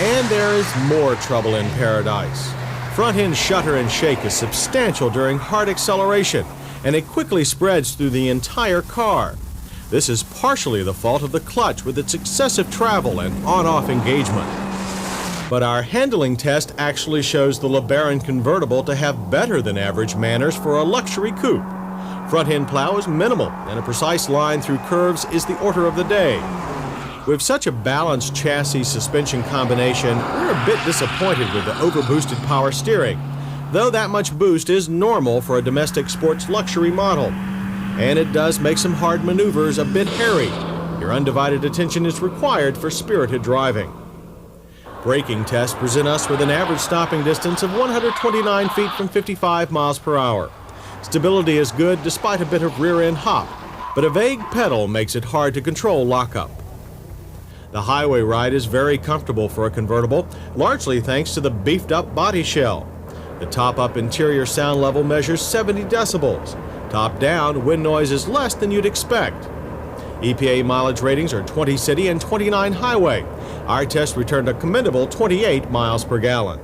And there is more trouble in paradise. Front-end shudder and shake is substantial during hard acceleration, and it quickly spreads through the entire car. This is partially the fault of the clutch with its excessive travel and on-off engagement. But our handling test actually shows the LeBaron convertible to have better than average manners for a luxury coupe. Front-end plow is minimal, and a precise line through curves is the order of the day. With such a balanced chassis suspension combination, we're a bit disappointed with the overboosted power steering, though that much boost is normal for a domestic sports luxury model. And it does make some hard maneuvers a bit hairy. Your undivided attention is required for spirited driving. Braking tests present us with an average stopping distance of 129 feet from 55 miles per hour. Stability is good despite a bit of rear-end hop. but a vague pedal makes it hard to control lockup. The highway ride is very comfortable for a convertible, largely thanks to the beefed-up body shell. The top-up interior sound level measures 70 decibels. Top-down, wind noise is less than you'd expect. EPA mileage ratings are 20 city and 29 highway. Our test returned a commendable 28 miles per gallon.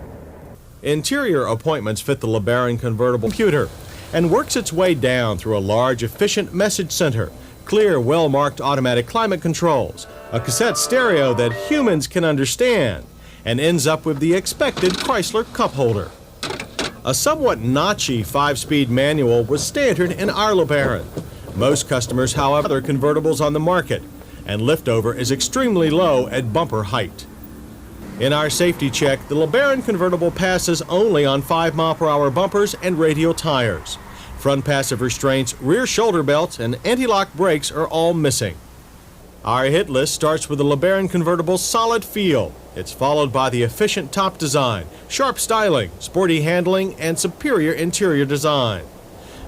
Interior appointments fit the LeBaron convertible computer and works its way down through a large, efficient message center, clear, well-marked automatic climate controls, a cassette stereo that humans can understand, and ends up with the expected Chrysler cup holder. A somewhat notchy 5-speed manual was standard in our LeBaron. Most customers, however, other convertibles on the market, and liftover is extremely low at bumper height. In our safety check, the LeBaron convertible passes only on 5-mile-per-hour bumpers and radial tires. Front passive restraints, rear shoulder belts, and anti-lock brakes are all missing. Our hit list starts with the LeBaron convertible's solid feel. It's followed by the efficient top design, sharp styling, sporty handling, and superior interior design.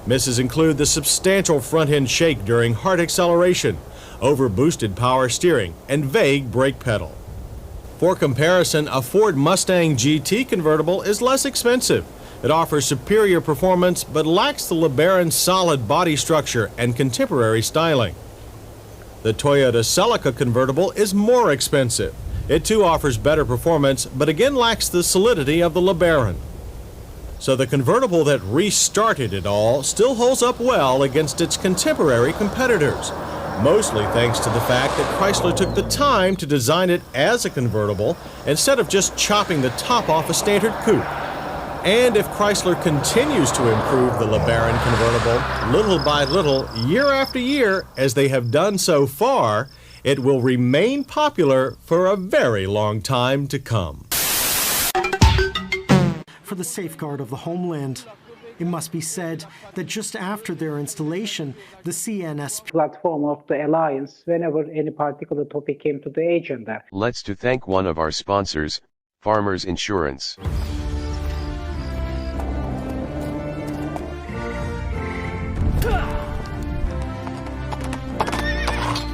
Misses include the substantial front-end shake during hard acceleration, over-boosted power steering, and vague brake pedal. For comparison, a Ford Mustang GT convertible is less expensive. It offers superior performance but lacks the LeBaron's solid body structure and contemporary styling. The Toyota Celica convertible is more expensive. It too offers better performance but again lacks the solidity of the LeBaron. So the convertible that restarted it all still holds up well against its contemporary competitors, mostly thanks to the fact that Chrysler took the time to design it as a convertible instead of just chopping the top off a standard coupe. And if Chrysler continues to improve the LeBaron convertible little by little, year after year, as they have done so far, it will remain popular for a very long time to come. For the safeguard of the homeland, it must be said that just after their installation, the CNSP platform of the alliance, whenever any particular topic came to the agenda. Let's to thank one of our sponsors, Farmers Insurance.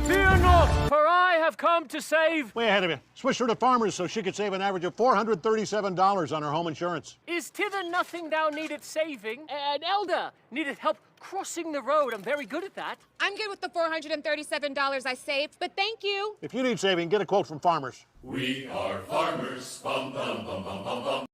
Fear not, for I have come to save. Way ahead of you. Switched her to Farmers so she could save an average of $437 on her home insurance. Is thither nothing thou needed saving? An elder needed help crossing the road. I'm very good at that. I'm good with the $437 I saved, but thank you. If you need saving, get a quote from Farmers. We are farmers. Bum, bum, bum, bum, bum, bum.